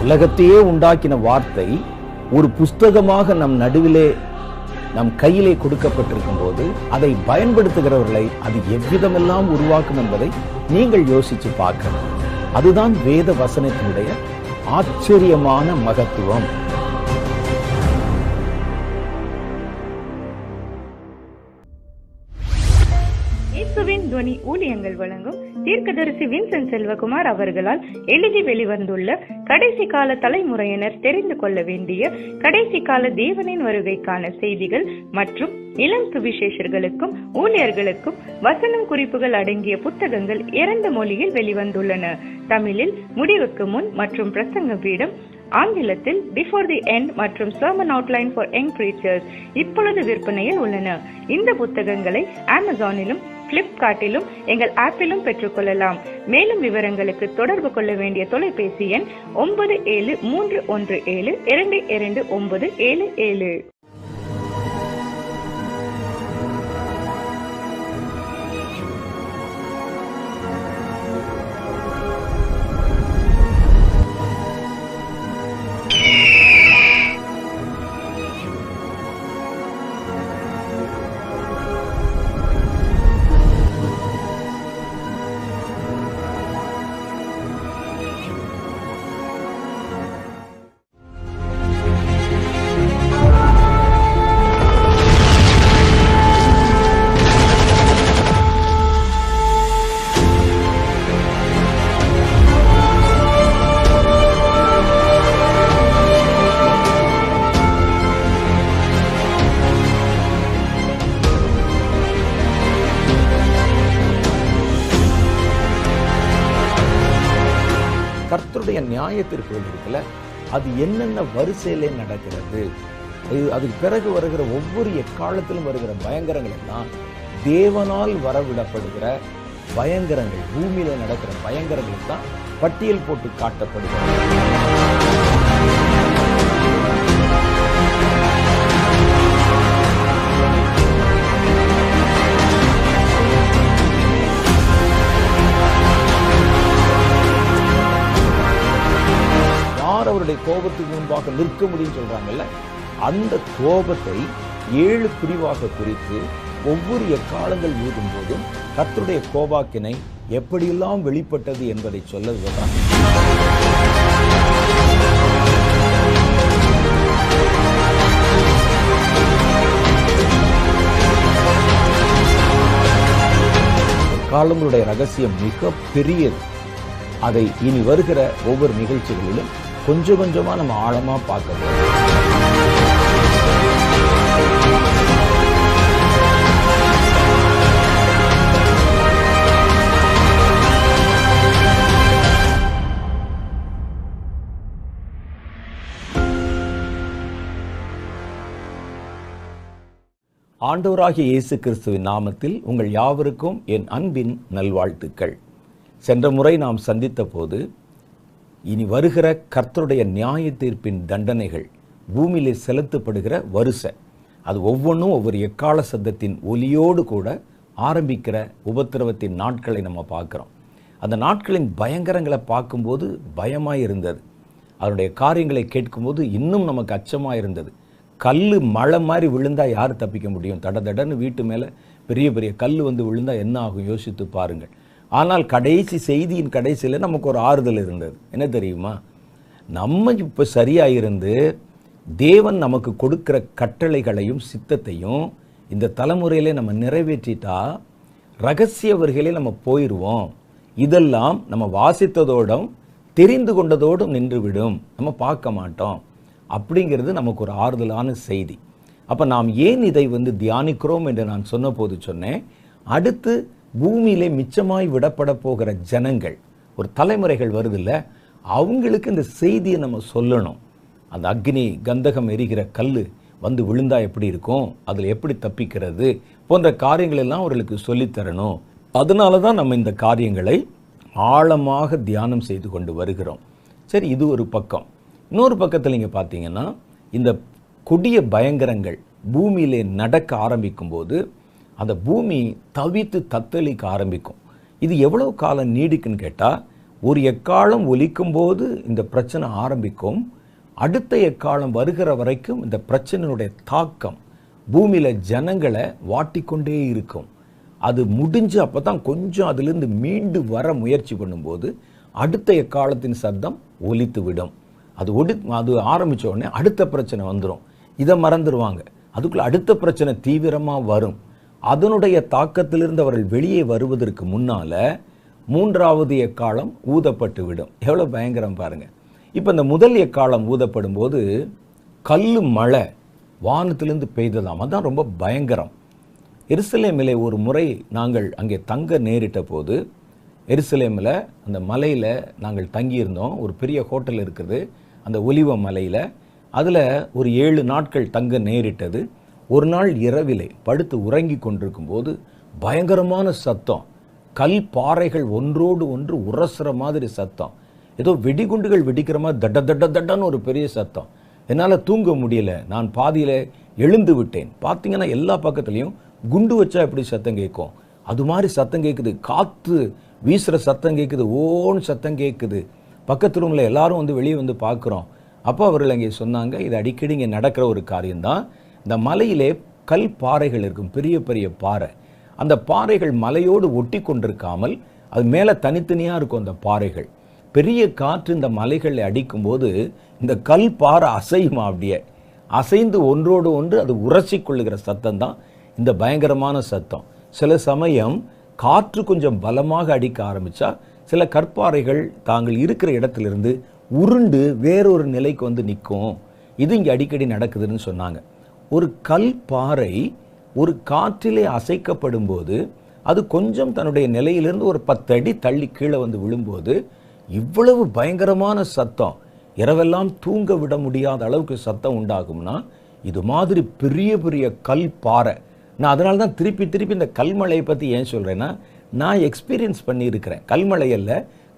உலகத்தையே உண்டாக்கின வார்த்தை ஒரு புஸ்தகமாக நம் நடுவிலே நம் கையிலே கொடுக்கப்பட்டிருக்கும் போது அதை பயன்படுத்துகிறவர்களை அது எவ்விதமெல்லாம் உருவாக்கும் என்பதை நீங்கள் யோசிச்சு பார்க்கணும். அதுதான் வேத வசனத்தினுடைய ஆச்சரியமான மகத்துவம். இயேசுவின் துவனி ஊழியங்கள் வழங்கும் தீர்க்கதரிசி வின்சென்ட் செல்வகுமார் அவர்களால் எழுதி வெளிவந்துள்ள கடைசி கால தலைமுறையினர் தெரிந்து கொள்ள வேண்டிய கடைசி கால தேவனின் வருகைக்கான செய்திகள் மற்றும் இளம் சுவிசேஷர்களுக்கும் ஊழியர்களுக்கும் வசனம் குறிப்புகள் அடங்கிய புத்தகங்கள் 2 மொழியில் வெளிவந்துள்ளன. தமிழில் முடிவுக்கு முன் மற்றும் பிரசங்க பீடம், ஆங்கிலத்தில் பிஃபோர் தி எண்ட் மற்றும் sermon outline for young preachers இப்பொழுது விற்பனையில் உள்ளன. இந்த புத்தகங்களை அமேசானிலும் பிளிப்கார்ட்டிலும் எங்கள் ஆப்பிலும் பெற்றுக்கொள்ளலாம். மேலும் விவரங்களுக்கு தொடர்பு கொள்ள வேண்டிய தொலைபேசி எண் 9731172297. கர்த்தருடைய நியாயத்திற்கு இருக்குல்ல, அது என்னென்ன வரிசையிலே நடக்கிறது, அதுக்கு பிறகு வருகிற ஒவ்வொரு எக்காலத்திலும் வருகிற பயங்கரங்கள் எல்லாம் தேவனால் வரவிடப்படுகிற பயங்கரங்கள், பூமியில நடக்கிற பயங்கரங்கள் தான் பட்டியல் போட்டு காட்டப்படுகிறது. அவருடைய கோபத்துக்கு முன்பாக நிற்க முடியும் சொல்றாங்கல்ல, அந்த கோபத்தை 7 பிரிவாக குறித்து ஒவ்வொரு எக்காலங்கள் ஊதும் போதும் கர்த்தருடைய கோபாக்கினை எப்படியெல்லாம் வெளிப்பட்டது என்பதை சொல்லுவதுதான். காலங்களுடைய ரகசியம் மிக பெரியது. அதை இனி வருகிற ஒவ்வொரு நிகழ்ச்சிகளிலும் கொஞ்சம் கொஞ்சமா நம்ம ஆழமா பார்க்கணும். ஆண்டவராகிய இயேசு கிறிஸ்துவின் நாமத்தில் உங்கள் யாவருக்கும் என் அன்பின் நல்வாழ்த்துக்கள். சென்ற முறை நாம் சந்தித்த போது இனி வருகிற கர்த்தருடைய நியாய தீர்ப்பின் தண்டனைகள் பூமியிலே செலுத்தப்படுகிற வரிசை, அது ஒவ்வொன்றும் ஒவ்வொரு எக்கால சத்தத்தின் ஒலியோடு கூட ஆரம்பிக்கிற உபத்திரவத்தின் நாட்களை நம்ம பார்க்குறோம். அந்த நாட்களின் பயங்கரங்களை பார்க்கும்போது பயமாக இருந்தது. அதனுடைய காரியங்களை கேட்கும்போது இன்னும் நமக்கு அச்சமாக இருந்தது. கல் மழை மாதிரி விழுந்தா யார் தப்பிக்க முடியும்? தடன்னு வீட்டு மேலே பெரிய பெரிய கல் வந்து விழுந்தா என்ன ஆகும் யோசித்து பாருங்கள். ஆனால் கடைசி செய்தியின் கடைசியில் நமக்கு ஒரு ஆறுதல் இருந்தது. என்ன தெரியுமா? நம்ம இப்போ சரியாக இருந்து தேவன் நமக்கு கொடுக்கிற கட்டளைகளையும் சித்தத்தையும் இந்த தலைமுறையிலே நம்ம நிறைவேற்றிட்டா ரகசிய வருகையிலே நம்ம போயிடுவோம். இதெல்லாம் நம்ம வாசித்ததோடும் தெரிந்து கொண்டதோடும் நின்றுவிடும், நம்ம பார்க்க மாட்டோம் அப்படிங்கிறது நமக்கு ஒரு ஆறுதலான செய்தி. அப்போ நாம் ஏன் இதை தியானிக்கிறோம் என்று நான் சொன்ன போது சொன்னேன், அடுத்து பூமியிலே மிச்சமாய் விடப்பட போகிற ஜனங்கள், ஒரு தலைமுறைகள் வருதில்ல, அவங்களுக்கு இந்த செய்தியை நம்ம சொல்லணும். அந்த அக்னி கந்தகம் எரிகிற கல் வந்து விழுந்தா எப்படி இருக்கும், அதில் எப்படி தப்பிக்கிறது போன்ற காரியங்கள் எல்லாம் அவர்களுக்கு சொல்லித்தரணும். அதனால தான் நம்ம இந்த காரியங்களை ஆழமாக தியானம் செய்து கொண்டு வருகிறோம். சரி, இது ஒரு பக்கம். இன்னொரு பக்கத்தில் நீங்கள் பார்த்தீங்கன்னா, இந்த கொடிய பயங்கரங்கள் பூமியிலே நடக்க ஆரம்பிக்கும் போது அந்த பூமி தவித்து தத்தளிக்க ஆரம்பிக்கும். இது எவ்வளவு காலம் நீடிக்குன்னு கேட்டால் ஒரு எக்காலம் ஒலிக்கும் போது இந்த பிரச்சனை ஆரம்பிக்கும். அடுத்த எக்காலம் வருகிற வரைக்கும் இந்த பிரச்சனையுடைய தாக்கம் பூமியில் ஜனங்களை வாட்டிக்கொண்டே இருக்கும். அது முடிஞ்சு அப்போ தான் கொஞ்சம் அதிலிருந்து மீண்டு வர முயற்சி பண்ணும்போது அடுத்த எக்காலத்தின் சத்தம் ஒலித்து விடும். அது ஆரம்பித்த உடனே அடுத்த பிரச்சனை வந்துடும். இதை மறந்துடுவாங்க. அதுக்குள்ளே அடுத்த பிரச்சனை தீவிரமாக வரும். அதனுடைய தாக்கத்திலிருந்து அவர்கள் வெளியே வருவதற்கு முன்னால் மூன்றாவது எக்காலம் ஊதப்பட்டு விடும். எவ்வளோ பயங்கரம் பாருங்கள். இப்போ இந்த முதல் எக்காலம் ஊதப்படும் போது கல்லு மழை வானத்திலிருந்து பெய்ததாம். அதுதான் ரொம்ப பயங்கரம். எருசலேமிலே ஒரு முறை நாங்கள் அங்கே தங்க நேரிட்ட போது, எருசலேமில் அந்த மலையில் நாங்கள் தங்கியிருந்தோம். ஒரு பெரிய ஹோட்டல் இருக்குது அந்த ஒலிவ மலையில். அதில் ஒரு 7 நாட்கள் தங்க நேரிட்டது. ஒரு நாள் இரவிலே படுத்து உறங்கி கொண்டிருக்கும் போது பயங்கரமான சத்தம். கல் பாறைகள் ஒன்றோடு ஒன்று உரசுற மாதிரி சத்தம். ஏதோ வெடிகுண்டுகள் வெடிக்கிற மாதிரி தட்ட தட்ட தட்டன்னு ஒரு பெரிய சத்தம். என்னால் தூங்க முடியல. நான் பாதியில் எழுந்து விட்டேன். பார்த்தீங்கன்னா எல்லா பக்கத்துலேயும் குண்டு வச்சா எப்படி சத்தம் கேட்கும் அது மாதிரி சத்தம் கேட்குது. காற்று வீசுகிற சத்தம் கேட்குது. ஓன்னு சத்தம் கேட்குது. பக்கத்து ரூமில் எல்லாரும் வந்து வெளியே வந்து பார்க்குறோம். அப்போ அவர்கள் அங்கே சொன்னாங்க, இது அடிக்கடி இங்கே நடக்கிற ஒரு காரியம்தான். இந்த மலையிலே கல் பாறைகள் இருக்கும், பெரிய பெரிய பாறை. அந்த பாறைகள் மலையோடு ஒட்டி கொண்டிருக்காமல் அது மேலே தனித்தனியாக இருக்கும். அந்த பாறைகள் பெரிய காற்று இந்த மலைகளில் அடிக்கும்போது இந்த கல் பாறை அசையுமா, அப்படியே அசைந்து ஒன்றோடு ஒன்று அது உரசி கொள்ளுகிற சத்தம் தான் இந்த பயங்கரமான சத்தம். சில சமயம் காற்று கொஞ்சம் பலமாக அடிக்க ஆரம்பித்தா சில கற்பாறைகள் தாங்கள் இருக்கிற இடத்திலிருந்து உருண்டு வேறொரு நிலைக்கு வந்து நிற்கும். இது இங்கே அடிக்கடி நடக்குதுன்னு சொன்னாங்க. ஒரு கல் பாறை ஒரு காற்றிலே அசைக்கப்படும் போது அது கொஞ்சம் தன்னுடைய நிலையிலிருந்து ஒரு 10 அடி தள்ளி கீழே வந்து விழும்போது இவ்வளவு பயங்கரமான சத்தம், இரவெல்லாம் தூங்க விட முடியாத அளவுக்கு சத்தம் உண்டாகும்னா இது மாதிரி பெரிய பெரிய கல் பாறை. நான் அதனால தான் திருப்பி திருப்பி இந்த கல்மழையை பற்றி ஏன் சொல்கிறேன்னா, நான் எக்ஸ்பீரியன்ஸ் பண்ணியிருக்கிறேன். கல்மழையில்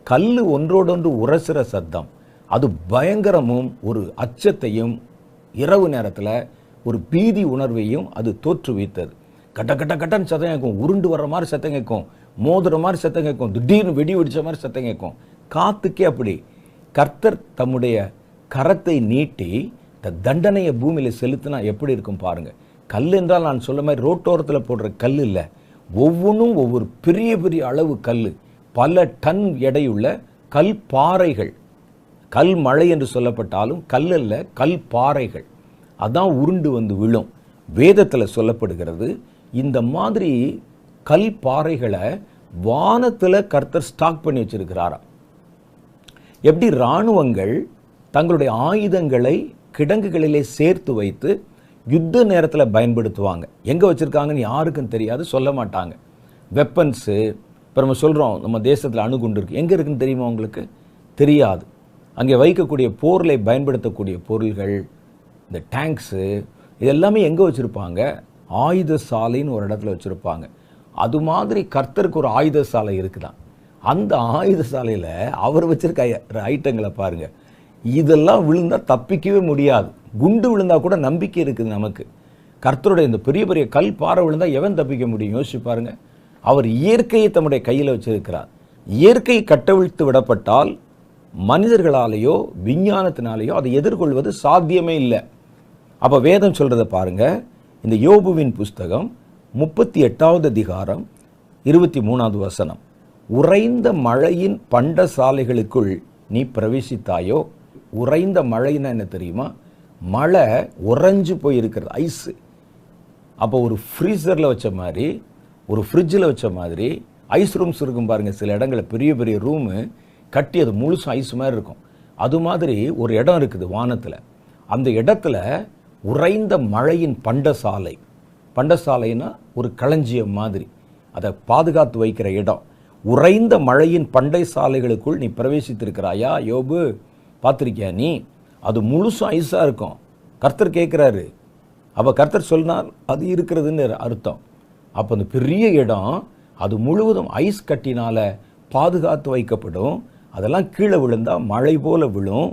கல் ஒன்றோடொன்று உரசுகிற சத்தம் அது பயங்கரமும் ஒரு அச்சத்தையும் இரவு நேரத்தில் ஒரு பீதி உணர்வையும் அது தோற்றுவித்தது. கட்ட கட்ட கட்டன்னு சத்தம் கேட்கும், உருண்டு வர்ற மாதிரி சத்தம் கேட்கும், மோதுற மாதிரி சத்தம் கேட்கும், திடீர்னு வெடி வெடிச்ச மாதிரி சத்தம் கேட்கும். காத்துக்கே அப்படி. கர்த்தர் தம்முடைய கரத்தை நீட்டி இந்த தண்டனையை பூமியில் செலுத்தினா எப்படி இருக்கும் பாருங்க. கல் என்றால் நான் சொல்ல மாதிரி ரோட்டோரத்தில் போடுற கல் இல்லை, ஒவ்வொன்றும் ஒவ்வொரு பெரிய பெரிய அளவு கல், பல டன் எடையுள்ள கல் பாறைகள். கல் மழை என்று சொல்லப்பட்டாலும் கல் அல்ல, கல் பாறைகள். அதான் உருண்டு வந்து விழும். வேதத்தில் சொல்லப்படுகிறது, இந்த மாதிரி கல் பாறைகளை வானத்தில் கர்த்தர் ஸ்டாக் பண்ணி வச்சிருக்கிறாராம். எப்படி இராணுவங்கள் தங்களுடைய ஆயுதங்களை கிடங்குகளிலே சேர்த்து வைத்து யுத்த நேரத்தில் பயன்படுத்துவாங்க. எங்கே வச்சுருக்காங்கன்னு யாருக்கும் தெரியாது, சொல்ல மாட்டாங்க. வெப்பன்ஸு இப்போ நம்ம சொல்கிறோம் நம்ம தேசத்தில் அணுகுண்டு இருக்குது, எங்கே இருக்குன்னு தெரியுமா உங்களுக்கு? தெரியாது. அங்கே வைக்கக்கூடிய போரில் பயன்படுத்தக்கூடிய பொருள்கள், இந்த டேங்க்ஸு, இதெல்லாமே எங்கே வச்சுருப்பாங்க? ஆயுத சாலைன்னு ஒரு இடத்துல வச்சுருப்பாங்க. அது மாதிரி கர்த்தருக்கு ஒரு ஆயுத சாலை இருக்குதான். அந்த ஆயுத சாலையில் அவர் வச்சுருக்க ஐட்டங்களை பாருங்கள். இதெல்லாம் விழுந்தால் தப்பிக்கவே முடியாது. குண்டு விழுந்தால் கூட நம்பிக்கை இருக்குது நமக்கு. கர்த்தருடைய இந்த பெரிய பெரிய கல் பாறை விழுந்தால் எவன் தப்பிக்க முடியும்? யோசிச்சு பாருங்கள். அவர் இயற்கையை தம்முடைய கையில் வச்சிருக்கிறார். இயற்கை கட்டவிழ்த்து விடப்பட்டால் மனிதர்களாலேயோ விஞ்ஞானத்தினாலேயோ அதை எதிர்கொள்வது சாத்தியமே இல்லை. அப்போ வேதம் சொல்கிறத பாருங்கள். இந்த யோபுவின் புஸ்தகம் 38வது அதிகாரம் 23வது வசனம். உறைந்த மழையின் பண்டசாலைகளுக்குள் நீ பிரவேசித்தாயோ. உறைந்த மழைன்னா என்ன தெரியுமா? மழை உறைஞ்சு போயிருக்கிறது, ஐஸு. அப்போ ஒரு ஃப்ரீசரில் வச்ச மாதிரி, ஒரு ஃப்ரிட்ஜில் வச்ச மாதிரி ஐஸ் ரூம்ஸ் இருக்கும் பாருங்கள். சில இடங்களில் பெரிய பெரிய ரூமு கட்டி அது முழுசும் ஐஸ் மாதிரி இருக்கும். அது மாதிரி ஒரு இடம் இருக்குது வானத்தில். அந்த இடத்துல உறைந்த மழையின் பண்டசாலை. பண்டசாலைன்னா ஒரு களஞ்சியம் மாதிரி, அதை பாதுகாத்து வைக்கிற இடம். உறைந்த மழையின் பண்டை சாலைகளுக்குள் நீ பிரவேசித்திருக்கிறாயா யோபு? பார்த்துருக்கியா நீ? அது முழுசும் ஐஸாக இருக்கும். கர்த்தர் கேட்குறாரு. அப்போ கர்த்தர் சொன்னால் அது இருக்கிறதுன்னு அர்த்தம். அப்போ அந்த பெரிய இடம் அது முழுவதும் ஐஸ் கட்டினால் பாதுகாத்து வைக்கப்படும். அதெல்லாம் கீழே விழுந்தால் மழை போல விழும்.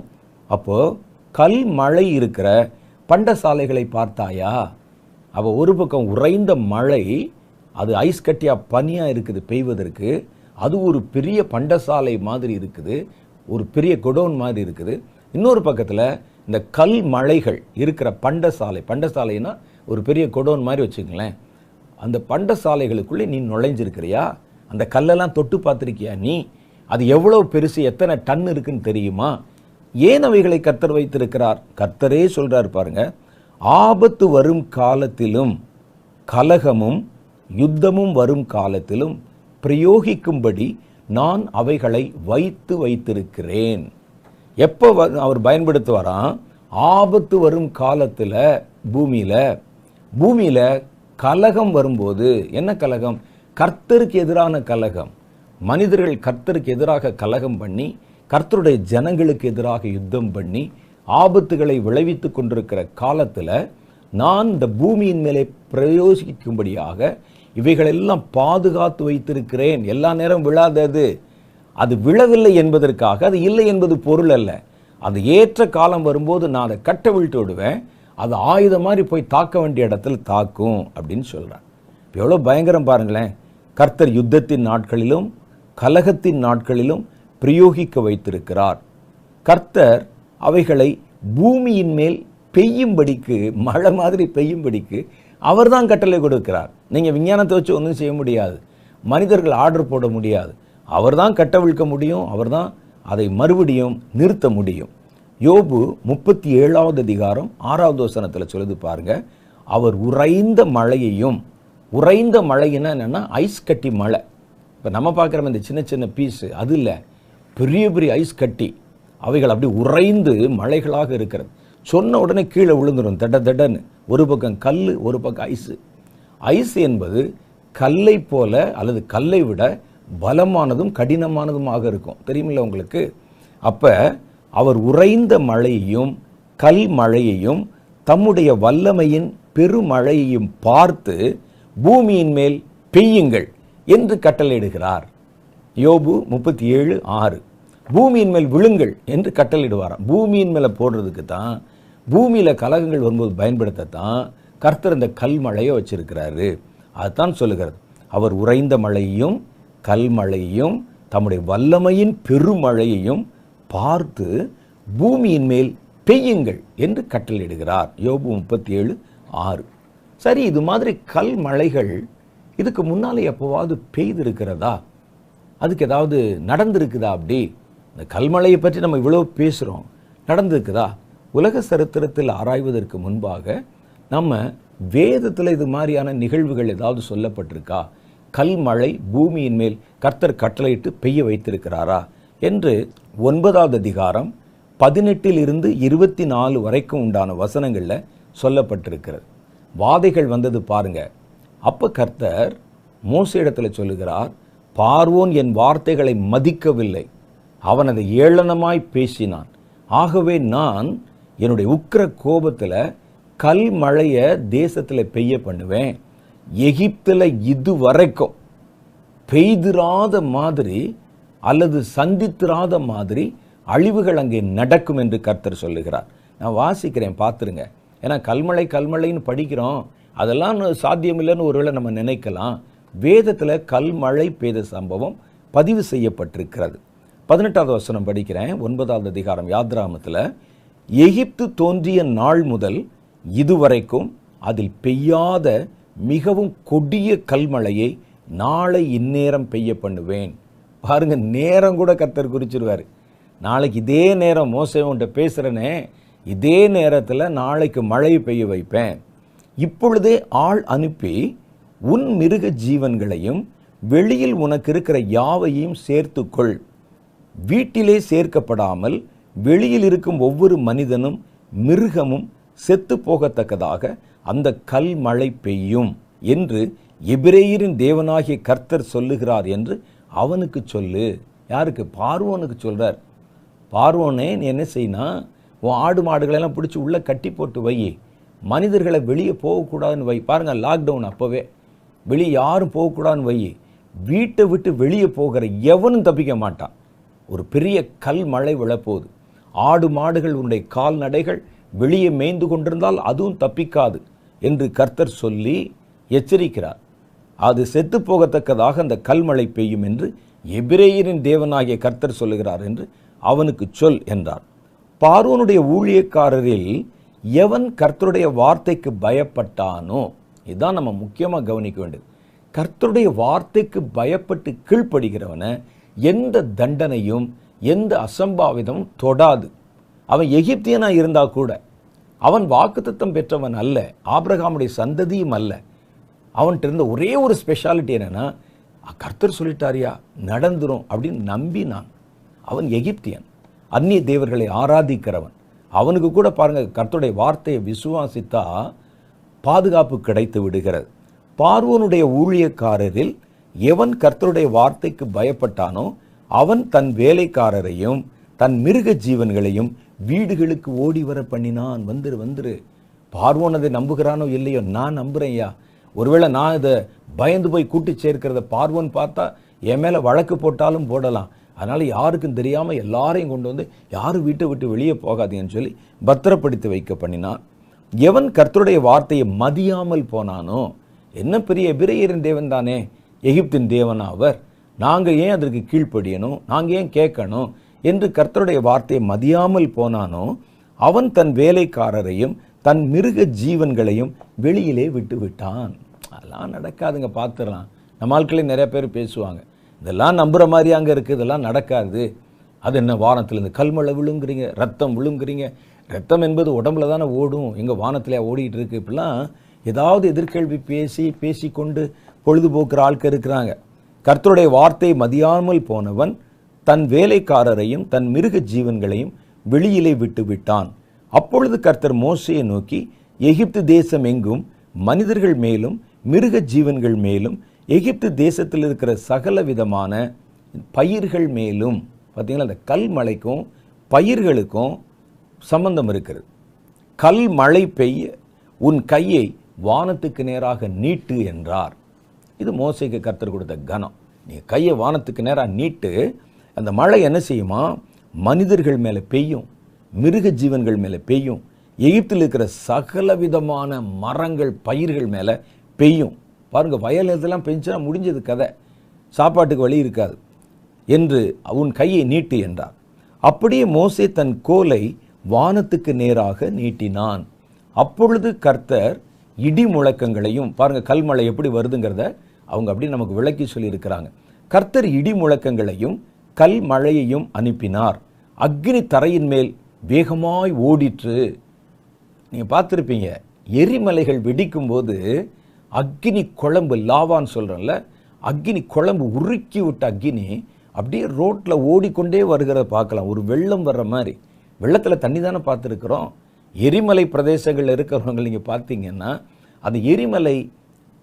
அப்போது கல் மழை இருக்கிற பண்டசாலைகளை பார்த்தாயா? அப்போ ஒரு பக்கம் உறைந்த மழை, அது ஐஸ் கட்டியாக பனியாக இருக்குது பெய்வதற்கு. அது ஒரு பெரிய பண்டசாலை மாதிரி இருக்குது, ஒரு பெரிய குடோன் மாதிரி இருக்குது. இன்னொரு பக்கத்தில் இந்த கல் மலைகள் இருக்கிற பண்டசாலைன்னா ஒரு பெரிய குடோன் மாதிரி வச்சுக்கங்களேன். அந்த பண்டசாலைகளுக்குள்ளே நீ நுழைஞ்சிருக்கிறியா? அந்த கல்லெல்லாம் தொட்டு பார்த்துருக்கியா நீ? அது எவ்வளோ பெருசு, எத்தனை டன் இருக்குன்னு தெரியுமா? ஏன் அவைகளை கர்த்தர் வைத்திருக்கிறார்? கர்த்தரே சொல்றார் பாருங்க, ஆபத்து வரும் காலத்திலும் கலகமும் யுத்தமும் வரும் காலத்திலும் பிரயோகிக்கும்படி நான் அவைகளை வைத்திருக்கிறேன். எப்போ அவர் பயன்படுத்துவாராம்? ஆபத்து வரும் காலத்தில் பூமியில கலகம் வரும்போது. என்ன கலகம்? கர்த்தருக்கு எதிரான கலகம். மனிதர்கள் கர்த்தருக்கு எதிராக கலகம் பண்ணி, கர்த்தருடைய ஜனங்களுக்கு எதிராக யுத்தம் பண்ணி ஆபத்துகளை விளைவித்துக் கொண்டிருக்கிற காலத்தில் நான் இந்த பூமியின் மேலே பிரயோகிக்கும்படியாக இவைகளெல்லாம் பாதுகாத்து வைத்திருக்கிறேன். எல்லா நேரம் விழாதது. அது விழவில்லை என்பதற்காக அது இல்லை என்பது பொருள் அல்ல. அது ஏற்ற காலம் வரும்போது நான் அதை கட்ட விட்டு விடுவேன். அது ஆயுதம் மாதிரி போய் தாக்க வேண்டிய இடத்துல தாக்கும் அப்படின்னு சொல்றார். எவ்வளோ பயங்கரம் பாருங்களேன். கர்த்தர் யுத்தத்தின் நாட்களிலும் கலகத்தின் நாட்களிலும் பிரயோகிக்க வைத்திருக்கிறார். கர்த்தர் அவைகளை பூமியின் மேல் பெய்யும்படிக்கு, மழை மாதிரி பெய்யும்படிக்கு அவர் தான் கட்டளை கொடுக்கிறார். நீங்கள் விஞ்ஞானத்தை வச்சு ஒன்றும் செய்ய முடியாது, மனிதர்கள் ஆர்டர் போட முடியாது. அவர் தான் கட்டவிழ்க்க முடியும், அவர் தான் அதை மறுபடியும் நிறுத்த முடியும். யோபு 37வது அதிகாரம் 6வது வசனத்தில் சொல்லுது பாருங்க, அவர் உறைந்த மழையினா என்னன்னா ஐஸ் கட்டி மழை. இப்போ நம்ம பார்க்குற இந்த சின்ன சின்ன பீஸு அது இல்லை, பெரிய பெரிய ஐஸ் கட்டி, அவைகள் அப்படி உறைந்து மலைகளாக இருக்கிறது. சொன்ன உடனே கீழே விழுந்துடும் தடன்னு. ஒரு பக்கம் கல், ஒரு பக்கம் ஐஸு. ஐஸ் என்பது கல்லை போல அல்லது கல்லை விட பலமானதும் கடினமானதுமாக இருக்கும், தெரியுமில்ல உங்களுக்கு? அப்போ அவர் உறைந்த மழையையும் கல் மழையையும் தம்முடைய வல்லமையின் பெருமழையையும் பார்த்து பூமியின் மேல் பெய்யுங்கள் என்று கட்டளையிடுகிறார். யோபு 37:6. பூமியின் மேல் விழுங்கள் என்று கட்டளையிடுவாராம். பூமியின் மேலே போடுறதுக்கு தான், பூமியில் கலகங்கள் வரும்போது பயன்படுத்தத்தான் கர்த்தர் இந்த கல் மழையை வச்சிருக்கிறாரு. அதுதான் சொல்லுகிறது, அவர் உறைந்த மழையையும் கல்மழையையும் தம்முடைய வல்லமையின் பெருமழையையும் பார்த்து பூமியின் மேல் பெய்யுங்கள் என்று கட்டளையிடுகிறார். யோபு 37:6. சரி, இது மாதிரி கல் மழைகள் இதுக்கு முன்னாலே எப்போவாவது பெய்திருக்கிறதா? அதுக்கு ஏதாவது நடந்திருக்குதா? அப்படி இந்த கல்மழையை பற்றி நம்ம இவ்வளோ பேசுகிறோம், நடந்திருக்குதா? உலக சரித்திரத்தில் ஆராய்வதற்கு முன்பாக நம்ம வேதத்தில் இது மாதிரியான நிகழ்வுகள் ஏதாவது சொல்லப்பட்டிருக்கா? கல்மழை பூமியின் மேல் கர்த்தர் கட்டளையிட்டு பெய்ய வைத்திருக்கிறாரா என்று 9வது அதிகாரம் 18 24 வரைக்கும் உண்டான வசனங்களில் சொல்லப்பட்டிருக்கிறது. வாதைகள் வந்தது பாருங்க. அப்போ கர்த்தர் மோசேயிடத்தில் சொல்லுகிறார், பார்வோன் என் வார்த்தைகளை மதிக்கவில்லை, அவன் அதை ஏளனமாய் பேசினான். ஆகவே நான் என்னுடைய உக்கிர கோபத்தில் கல் மழையை தேசத்தில் பெய்ய பண்ணுவேன். எகிப்தில் இதுவரைக்கும் பெய்திராத மாதிரி அல்லது சந்தித்திராத மாதிரி அழிவுகள் அங்கே நடக்கும் என்று கர்த்தர் சொல்லுகிறார். நான் வாசிக்கிறேன், பார்த்துருங்க. ஏன்னா கல்மழைன்னு படிக்கிறோம், அதெல்லாம் சாத்தியமில்லைன்னு ஒருவேளை நம்ம நினைக்கலாம். வேதத்தில் கல்மழை பெய்த சம்பவம் பதிவு செய்யப்பட்டிருக்கிறது. 18வது வசனம் படிக்கிறேன், 9வது அதிகாரம் யாத்ராமத்தில். எகிப்து தோன்றிய நாள் முதல் இதுவரைக்கும் அதில் பெய்யாத மிகவும் கொடிய கல்மழையை நாளை இந்நேரம் பெய்ய பண்ணுவேன். பாருங்க, நேரம் கூட கர்த்தர் குறிச்சிருவார். நாளைக்கு இதே நேரம் மோசேவன்கிட்ட பேசுகிறேனே, இதே நேரத்தில் நாளைக்கு மழை பெய்ய வைப்பேன். இப்பொழுதே ஆள் அனுப்பி உன் மிருக ஜீவன்களையும் வெளியில் உனக்கு இருக்கிற யாவையும் சேர்த்துக்கொள். வீட்டிலே சேர்க்கப்படாமல் வெளியில் இருக்கும் ஒவ்வொரு மனிதனும் மிருகமும் செத்து போகத்தக்கதாக அந்த கல் மழை பெய்யும் என்று எபிரேயரின் தேவனாகிய கர்த்தர் சொல்லுகிறார் என்று அவனுக்கு சொல்லு. யாருக்கு? பார்வோனுக்கு சொல்றார். பார்வோனே, நீ என்ன செய்யணும், உன் ஆடு மாடுகளெல்லாம் பிடிச்சி உள்ளே கட்டி போட்டு வை, மனிதர்களை வெளியே போகக்கூடாதுன்னு வை. பாருங்க, லாக்டவுன் அப்போவே வெளியே யாரும் போகக்கூடாதுன்னு வை. வீட்டை விட்டு வெளியே போகிற எவனும் தப்பிக்க மாட்டான். ஒரு பெரிய கல் மழை விழப்போகுது. ஆடு மாடுகள் உன்னுடைய கால்நடைகள் வெளியே மேய்ந்து கொண்டிருந்தால் அதுவும் தப்பிக்காது என்று கர்த்தர் சொல்லி எச்சரிக்கிறார். அது செத்து போகத்தக்கதாக அந்த கல்மழை பெய்யும் என்று எபிரேயரின் தேவனாகிய கர்த்தர் சொல்லுகிறார் என்று அவனுக்கு சொல் என்றார். பார்வோனுடைய ஊழியக்காரரில் எவன் கர்த்தருடைய வார்த்தைக்கு பயப்பட்டானோ, இதுதான் நம்ம முக்கியமாக கவனிக்க வேண்டியது. கர்த்தருடைய வார்த்தைக்கு பயப்பட்டு கீழ்ப்படுகிறவனை எந்த தண்டனையும் எந்த அசம்பாவிதமும் தொடாது. அவன் எகிப்தியனா இருந்தா கூட, அவன் வாக்குத்தத்தம் பெற்றவன் அல்ல, ஆபிரகாமுடைய சந்ததியும் அல்ல. அவன்கிட்ட இருந்த ஒரே ஒரு ஸ்பெஷாலிட்டி என்னன்னா, கர்த்தர் சொல்லிட்டாரியா நடந்துரும் அப்படின்னு நம்பினான். அவன் எகிப்தியன், அந்நிய தேவர்களை ஆராதிக்கிறவன். அவனுக்கு கூட பாருங்க, கர்த்தருடைய வார்த்தையை விசுவாசித்தா பாதுகாப்பு கிடைத்து விடுகிறது. பார்வோனுடைய ஊழியக்காரரில் எவன் கர்த்தருடைய வார்த்தைக்கு பயப்பட்டானோ அவன் தன் வேலைக்காரரையும் தன் மிருக ஜீவன்களையும் வீடுகளுக்கு ஓடி வர பண்ணினான். வந்துரு. பார்வோன் அதை நம்புகிறானோ இல்லையோ, நான் நம்புறேன்யா. ஒருவேளை நான் இதை பயந்து போய் கூட்டி சேர்க்கிறத பார்வோன் பார்த்தா என் மேலே வழக்கு போட்டாலும் போடலாம். அதனால் யாருக்கும் தெரியாமல் எல்லாரையும் கொண்டு வந்து யாரும் வீட்டை விட்டு வெளியே போகாதீங்கன்னு சொல்லி பத்திரப்படுத்தி வைக்க பண்ணினான். எவன் கர்த்தருடைய வார்த்தையை மதியாமல் போனானோ, என்ன பெரிய எபிரேயரின் தேவன் தானே, எகிப்தின் தேவனா அவர், நாங்கள் ஏன் அதற்கு கீழ்ப்படியணும், நாங்கள் ஏன் கேட்கணும் என்று கர்த்தருடைய வார்த்தையை மதியாமல் போனானோ அவன் தன் வேலைக்காரரையும் தன் மிருக ஜீவன்களையும் வெளியிலே விட்டு விட்டான். அதெல்லாம் நடக்காதுங்க, பார்த்துடலாம். நம்ம ஆட்களே நிறைய பேர் பேசுவாங்க, இதெல்லாம் நம்புகிற மாதிரி அங்கே இருக்குது, இதெல்லாம் நடக்காது. அது என்ன வானத்தில் இந்த கல்மழை விழுங்குறீங்க, ரத்தம் விழுங்குறீங்க, ரத்தம் என்பது உடம்புல தானே ஓடும், எங்கள் வானத்திலே ஓடிட்டு இருக்கு. இப்படிலாம் ஏதாவது எதிர்கேள்வி பேசிக்கொண்டு பொழுதுபோக்குற ஆட்கள் இருக்கிறாங்க. கர்த்தருடைய வார்த்தை மதியாமல் போனவன் தன் வேலைக்காரரையும் தன் மிருக ஜீவன்களையும் வெளியிலே விட்டு விட்டான். அப்பொழுது கர்த்தர் மோசேயை நோக்கி, எகிப்து தேசம் எங்கும் மனிதர்கள் மேலும் மிருக ஜீவன்கள் மேலும் எகிப்து தேசத்தில் இருக்கிற சகல விதமான பயிர்கள் மேலும், பார்த்தீங்களா, அந்த கல் மழைக்கும் பயிர்களுக்கும் சம்பந்தம் இருக்கிறது. கல் மழை பெய்ய உன் கையை வானத்துக்கு நேராக நீட்டு என்றார். இது மோசேக்கு கர்த்தர் கொடுத்த கனம். நீ கையை வானத்துக்கு நேராக நீட்டு, அந்த மழை என்ன செய்யுமா, மனிதர்கள் மேலே பெய்யும், மிருக ஜீவன்கள் மேலே பெய்யும், எகிப்தில் இருக்கிற சகல விதமான மரங்கள் பயிர்கள் மேலே பெய்யும். பாருங்க, வயல் இதெல்லாம் பெஞ்சுனா முடிஞ்சது கதை, சாப்பாட்டுக்கு வழி இருக்காது என்று உன் கையை நீட்டு என்றார். அப்படியே மோசே தன் கோலை வானத்துக்கு நேராக நீட்டினான். அப்பொழுது கர்த்தர் இடி முழக்கங்களையும், பாருங்க கல்மழை எப்படி வருதுங்கிறத அவங்க அப்படி நமக்கு விளக்கி சொல்லியிருக்கிறாங்க. கர்த்தர் இடி முழக்கங்களையும் கல் மழையையும் அனுப்பினார். அக்னி தரையின் மேல் வேகமாய் ஓடிற்று. நீங்கள் பார்த்துருப்பீங்க, எரிமலைகள் வெடிக்கும் போது அக்னி குழம்பு, லாவான்னு சொல்கிறோம்ல, அக்னி குழம்பு உருக்கி விட்ட அக்னி அப்படியே ரோட்டில் ஓடிக்கொண்டே வருகிறத பார்க்கலாம். ஒரு வெள்ளம் வர்ற மாதிரி. வெள்ளத்தில் தண்ணி தானே பார்த்துருக்குறோம். எரிமலை பிரதேசங்கள் இருக்கிறவங்க நீங்கள் பார்த்தீங்கன்னா அந்த எரிமலை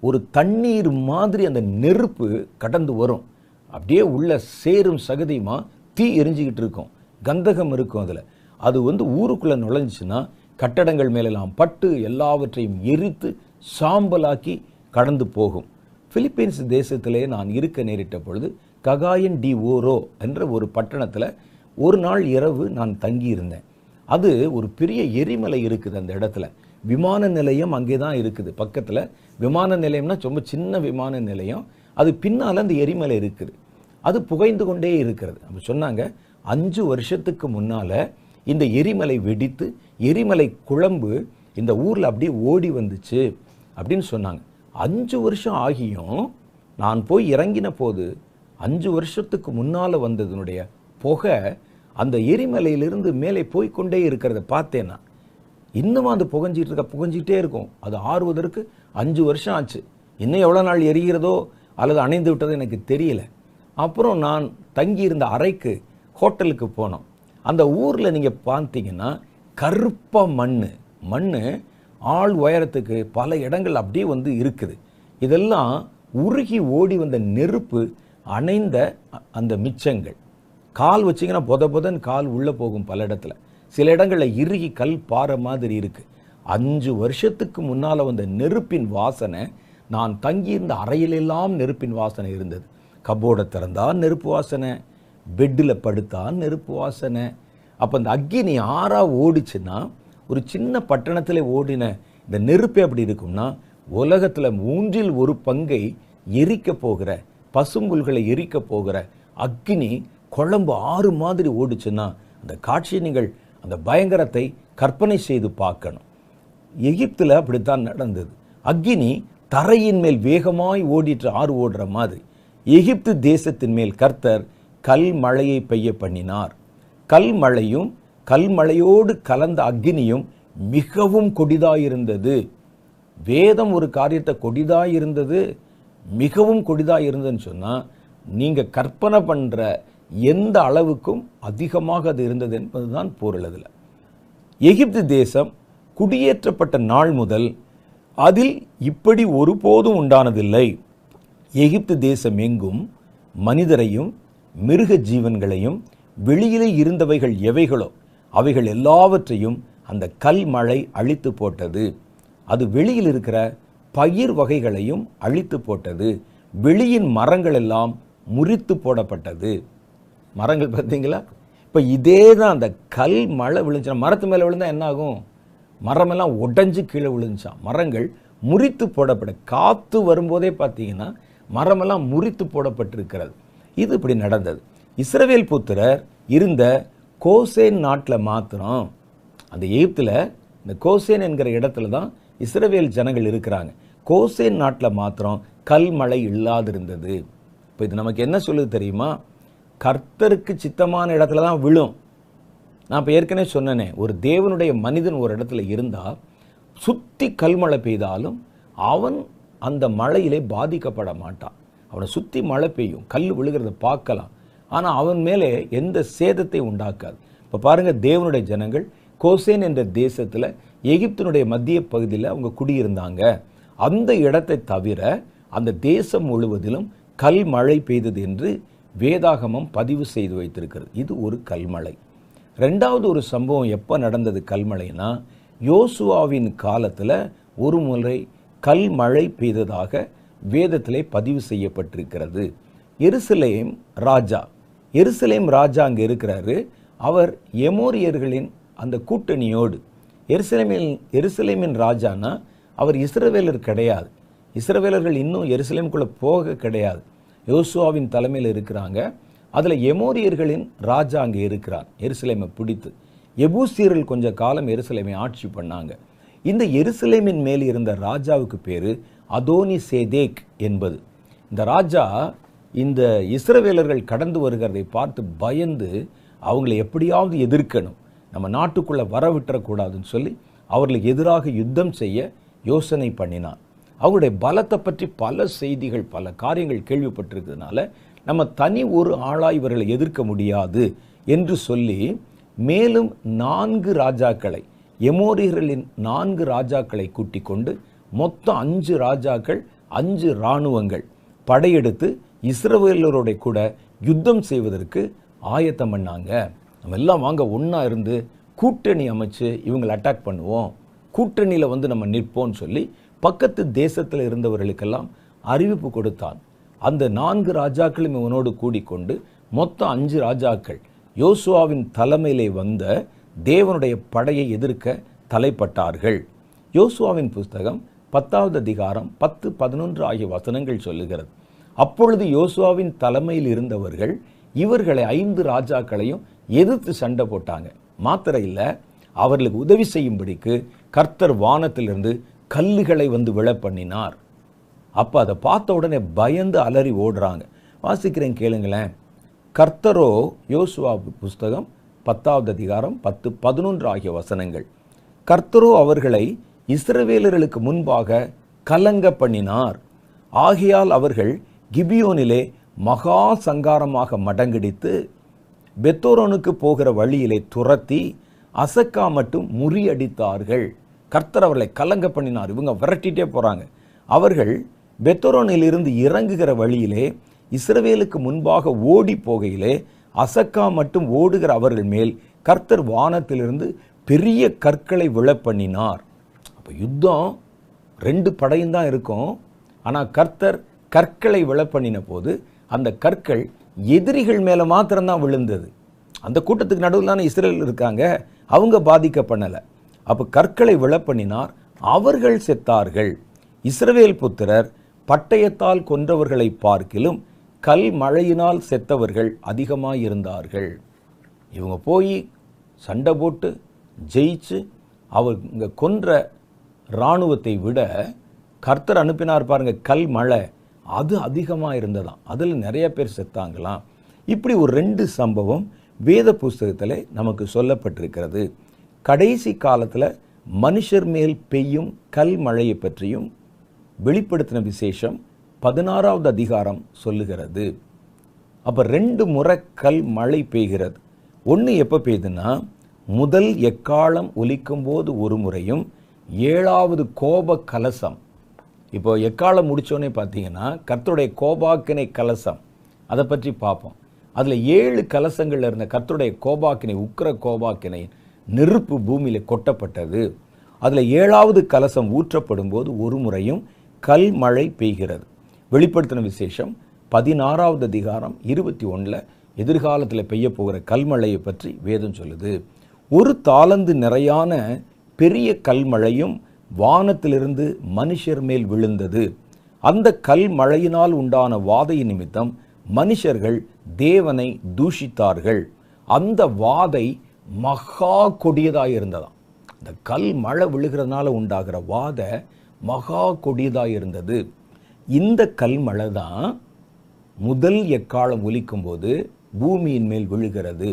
ஒரு தண்ணீர் மாதிரி அந்த நெருப்பு கடந்து வரும். அப்படியே உள்ள சேரும் சகதியுமா தீ எரிஞ்சிக்கிட்டு இருக்கும், கந்தகம் இருக்கும் அதில். அது ஊருக்குள்ளே நுழைஞ்சிச்சுன்னா கட்டடங்கள் மேலெல்லாம் பட்டு எல்லாவற்றையும் எரித்து சாம்பலாக்கி கடந்து போகும். பிலிப்பீன்ஸ் தேசத்திலே நான் இருக்க நேரிட்ட பொழுது ககாயன் டி ஓரோ என்ற ஒரு பட்டணத்தில் ஒரு நாள் இரவு நான் தங்கியிருந்தேன். அது ஒரு பெரிய எரிமலை இருக்குது அந்த இடத்துல. விமான நிலையம் அங்கே தான் இருக்குது பக்கத்தில். விமான நிலையம்னா ரொம்ப சின்ன விமான நிலையம், அது பின்னால் அந்த எரிமலை இருக்குது. அது புகைந்து கொண்டே இருக்கிறது. அப்போ சொன்னாங்க, 5 வருஷத்துக்கு முன்னால் இந்த எரிமலை வெடித்து எரிமலை குழம்பு இந்த ஊரில் அப்படியே ஓடி வந்துச்சு அப்படின்னு சொன்னாங்க. 5 வருஷம் ஆகியும் நான் போய் இறங்கின போது 5 வருஷத்துக்கு முன்னால் வந்ததுனுடைய புகை அந்த எரிமலையிலிருந்து மேலே போய்கொண்டே இருக்கிறத பார்த்தேன் நான். இன்னும் அது புகஞ்சிக்கிட்டே இருக்கும். அது ஆறுவதற்கு 5 வருஷம் ஆச்சு. இன்னும் எவ்வளோ நாள் எரிகிறதோ அல்லது அணைந்து விட்டதோ எனக்கு தெரியல. அப்புறம் நான் தங்கியிருந்த அறைக்கு ஹோட்டலுக்கு போனோம். அந்த ஊரில் நீங்கள் பார்த்தீங்கன்னா கருப்பாக மண் ஆள் உயரத்துக்கு பல இடங்கள் அப்படியே இருக்குது. இதெல்லாம் உருகி ஓடி வந்த நெருப்பு அணைந்த அந்த மிச்சங்கள். கால் வச்சிங்கன்னா பொதன்னு கால் உள்ளே போகும் பல இடத்துல. சில இடங்களில் இறுகி கல் பாறை மாதிரி இருக்குது. 5 வருஷத்துக்கு முன்னால் வந்த நெருப்பின் வாசனை, நான் தங்கியிருந்த அறையிலெல்லாம் நெருப்பின் வாசனை இருந்தது. கபோர்டை திறந்தால் நெருப்பு வாசனை, பெட்டில் படுத்தால் நெருப்பு வாசனை. அப்போ அந்த அக்கினி ஆறாக ஓடிச்சுன்னா, ஒரு சின்ன பட்டணத்தில் ஓடின இந்த நெருப்பே அப்படி இருக்கும்னா, உலகத்தில் 1/3 பங்கை எரிக்க போகிற, பசும்புல்களை எரிக்க போகிற அக்கினி குழம்பு ஆறு மாதிரி ஓடுச்சுன்னா அந்த காட்சியை நீங்கள் அந்த பயங்கரத்தை கற்பனை செய்து பார்க்கணும். எகிப்தில் அப்படித்தான் நடந்தது. அக்கினி தரையின் மேல் வேகமாய் ஓடிட்டு ஆறு ஓடுற மாதிரி எகிப்து தேசத்தின் மேல் கர்த்தர் கல் மழையை பெய்ய பண்ணினார். கல்மழையும் கல்மழையோடு கலந்த அக்கினியும் மிகவும் கொடிதாயிருந்தது. வேதம் ஒரு காரியத்தை கொடிதாயிருந்தது, மிகவும் கொடிதாயிருந்ததுன்னு சொன்னால் நீங்கள் கற்பனை பண்ணுற எந்த அளவுக்கும் அதிகமாக அது இருந்தது என்பதுதான் பொருள். அதில் எகிப்து தேசம் குடியேற்றப்பட்ட நாள் முதல் அதில் இப்படி ஒருபோதும் உண்டானதில்லை. எகிப்து தேசம் எங்கும் மனிதரையும் மிருக ஜீவன்களையும் வெளியிலே இருந்தவைகள் எவைகளோ அவைகள் எல்லாவற்றையும் அந்த கல் மழை அழித்து போட்டது. அது வெளியில் இருக்கிற பயிர் வகைகளையும் அழித்து போட்டது. வெளியின் மரங்கள் எல்லாம் முறித்து போடப்பட்டது. மரங்கள் பார்த்தீங்களா? இப்போ இதே தான் அந்த கல் மழை விழுந்துச்சுன்னா, மரத்து மேலே விழுந்தால் என்ன ஆகும்? மரமெல்லாம் உடைஞ்சு கீழே விழுந்துச்சான். மரங்கள் முறித்து போடப்பட, காற்று வரும்போதே பார்த்தீங்கன்னா மரமெல்லாம் முறித்து போடப்பட்டிருக்கிறது. இது இப்படி நடந்தது. இஸ்ரவேல் புத்திரர் இருந்த கோசேன் நாட்டில் மாத்திரம், அந்த எகிப்தில் இந்த கோசேன் என்கிற இடத்துல தான் இஸ்ரவேல் ஜனங்கள் இருக்கிறாங்க. கோசேன் நாட்டில் மாத்திரம் கல்மழை இல்லாதிருந்தது. இப்போ இது நமக்கு என்ன சொல்லுது தெரியுமா? கர்த்தருக்கு சித்தமான இடத்துல தான் விழும். நான் இப்போ ஏற்கனவே சொன்னேனே, ஒரு தேவனுடைய மனிதன் ஒரு இடத்துல இருந்தால் சுற்றி கல்மழை பெய்தாலும் அவன் அந்த மழையிலே பாதிக்கப்பட மாட்டான். அவனை சுற்றி மழை பெய்யும், கல் விழுகிறத பார்க்கலாம், ஆனால் அவன் மேலே எந்த சேதத்தை உண்டாக்காது. இப்போ பாருங்கள், தேவனுடைய ஜனங்கள் கோசேன் என்ற தேசத்தில் எகிப்தினுடைய மத்திய பகுதியில் அவங்க குடியிருந்தாங்க. அந்த இடத்தை தவிர அந்த தேசம் முழுவதிலும் கல்மழை பெய்தது என்று வேதாகமம் பதிவு செய்து வைத்திருக்கிறது. இது ஒரு கல்மழை. ரெண்டாவது ஒரு சம்பவம் எப்போ நடந்தது கல்மழைனா, யோசுவாவின் காலத்தில் ஒரு முறை கல்மழை பெய்ததாக வேதத்திலே பதிவு செய்யப்பட்டிருக்கிறது. எருசலேம் ராஜா அங்கே இருக்கிறாரு. அவர் எமோரியர்களின் அந்த கூட்டணியோடு, எருசலேமின் ராஜானா அவர் இஸ்ரவேலர் கிடையாது. இஸ்ரவேலர்கள் இன்னும் எருசலேமுக்குள்ளே போக கிடையாது. யோசுவாவின் தலைமையில் இருக்கிறாங்க. அதில் எமோரியர்களின் ராஜா அங்கே இருக்கிறார். எருசலேமை பிடித்து எபூசியர்கள் கொஞ்ச காலம் எருசலேமை ஆட்சி பண்ணாங்க. இந்த எருசலேமின் மேல் இருந்த ராஜாவுக்கு பேர் அதோனி சேதேக் என்பது. இந்த ராஜா இந்த இஸ்ரவேலர்கள் கடந்து வருகிறதை பார்த்து பயந்து அவங்களை எப்படியாவது எதிர்க்கணும், நம்ம நாட்டுக்குள்ளே வரவிட்டுறக்கூடாதுன்னு சொல்லி அவர்களுக்கு எதிராக யுத்தம் செய்ய யோசனை பண்ணினார். அவங்களுடைய பலத்தை பற்றி பல செய்திகள், பல காரியங்கள் கேள்விப்பட்டிருக்கிறதுனால நம்ம தனி ஒரு ஆளாக இவர்களை எதிர்க்க முடியாது என்று சொல்லி மேலும் 4 ராஜாக்களை, எமோரியர்களின் 4 ராஜாக்களை கூட்டிக் கொண்டு மொத்தம் 5 ராஜாக்கள், 5 இராணுவங்கள் படையெடுத்து இஸ்ரவேலரோட கூட யுத்தம் செய்வதற்கு ஆயத்தம் பண்ணாங்க. நம்ம எல்லாம் வாங்க ஒன்றா இருந்து கூட்டணி அமைச்சு இவங்களை அட்டாக் பண்ணுவோம், கூட்டணியில் வந்து நம்ம நிற்போம்னு சொல்லி பக்கத்து தேசத்தில் இருந்தவர்களுக்கெல்லாம் அறிவிப்பு கொடுத்தான். அந்த 4 ராஜாக்களும் இவனோடு கூடிக்கொண்டு மொத்தம் 5 ராஜாக்கள் யோசுவாவின் தலைமையிலே வந்த தேவனுடைய படையை எதிர்க்க தலைப்பட்டார்கள். யோசுவாவின் புஸ்தகம் 10வது அதிகாரம் 10, 11 ஆகிய வசனங்கள் சொல்லுகிறது. அப்பொழுது யோசுவாவின் தலைமையில் இருந்தவர்கள் இவர்களை 5 ராஜாக்களையும் எதிர்த்து சண்டை போட்டாங்க. மாத்திர இல்லை, அவர்களுக்கு உதவி செய்யும்படிக்கு கர்த்தர் வானத்திலிருந்து கல்லுகளை வந்து விழ பண்ணினார். அப்போ அதை பார்த்த உடனே பயந்து அலறி ஓடுறாங்க. வாசிக்கிறேன் கேளுங்களேன். கர்த்தரோ, யோசுவா புஸ்தகம் 10வது அதிகாரம் 10, 11 ஆகிய வசனங்கள். கர்த்தரோ அவர்களை இஸ்ரவேலர்களுக்கு முன்பாக கலங்க பண்ணினார். ஆகையால் அவர்கள் கிபியோனிலே மகா சங்காரமாக மடங்கடித்து பெத்தோரோனுக்கு போகிற வழியிலே துரத்தி அசக்கா மட்டும் முறியடித்தார்கள். கர்த்தர் அவர்களை கலங்க பண்ணினார். இவங்க விரட்டிகிட்டே போகிறாங்க. அவர்கள் பெத்தோரோனிலிருந்து இறங்குகிற வழியிலே இஸ்ரவேலுக்கு முன்பாக ஓடி போகையிலே அசக்கா மட்டும் ஓடுகிற அவர்கள் மேல் கர்த்தர் வானத்திலிருந்து பெரிய கற்களை விழ பண்ணினார். அப்போ யுத்தம் 2 படையும் தான் இருக்கும். ஆனால் கர்த்தர் கற்களை விழ பண்ணின போது அந்த கற்கள் எதிரிகள் மேலே மாத்திரம்தான் விழுந்தது. அந்த கூட்டத்துக்கு நடுவில் தானே இஸ்ரேல் இருக்காங்க, அவங்க பாதிக்க பண்ணலை. அப்போ கற்களை விழ பண்ணினார், அவர்கள் செத்தார்கள். இஸ்ரவேல் புத்திரர் பட்டயத்தால் கொன்றவர்களை பார்க்கிலும் கல் மழையினால் செத்தவர்கள் அதிகமாயிருந்தார்கள். இவங்க போய் சண்டை போட்டு ஜெயிச்சு அவங்க கொன்ற இராணுவத்தை விட கர்த்தர் அனுப்பினார் பாருங்க கல் மழை, அது அதிகமாக இருந்ததாம். அதில் நிறைய பேர் செத்தாங்களாம். இப்படி ஒரு 2 சம்பவம் வேத புஸ்தகத்தில் நமக்கு சொல்லப்பட்டிருக்கிறது. கடைசி காலத்தில் மனுஷர் மேல் பெய்யும் கல் மழையை பற்றியும் வெளிப்படுத்தின விசேஷம் 16வது அதிகாரம் சொல்லுகிறது. அப்போ 2 முறை கல் மழை பெய்கிறது. ஒன்று எப்போ பெய்யுதுன்னா, முதல் எக்காளம் ஒலிக்கும் போது ஒரு முறையும், 7வது கோப கலசம். இப்போ எக்காளம் முடித்தோடனே பார்த்தீங்கன்னா கர்த்தருடைய கோபாக்கினை கலசம், அதை பற்றி பார்ப்போம். அதில் 7 கலசங்கள் இருந்த கர்த்தருடைய கோபாக்கினை, உக்கிர கோபாக்கினை நெருப்பு பூமியில் கொட்டப்பட்டது. அதில் 7வது கலசம் ஊற்றப்படும் போது ஒரு முறையும் கல் மழை பெய்கிறது. வெளிப்படுத்தின விசேஷம் 16வது அதிகாரம் 21 எதிர்காலத்தில் பெய்ய போகிற கல்மழையை பற்றி வேதம் சொல்லுது. 1 தாலந்து நிறையான பெரிய கல்மழையும் வானத்திலிருந்து மனுஷர் மேல் விழுந்தது. அந்த கல் மழையினால் உண்டான வாதை நிமித்தம் மனுஷர்கள் தேவனை தூஷித்தார்கள். அந்த வாதை மகா கொடியதாக இருந்ததாம். இந்த கல் மழை விழுகிறதுனால உண்டாகிற வாதை மகா கொடியதாக இருந்தது. இந்த கல் மழை தான் முதல் எக்காலம் ஒலிக்கும் போது பூமியின் மேல் விழுகிறது.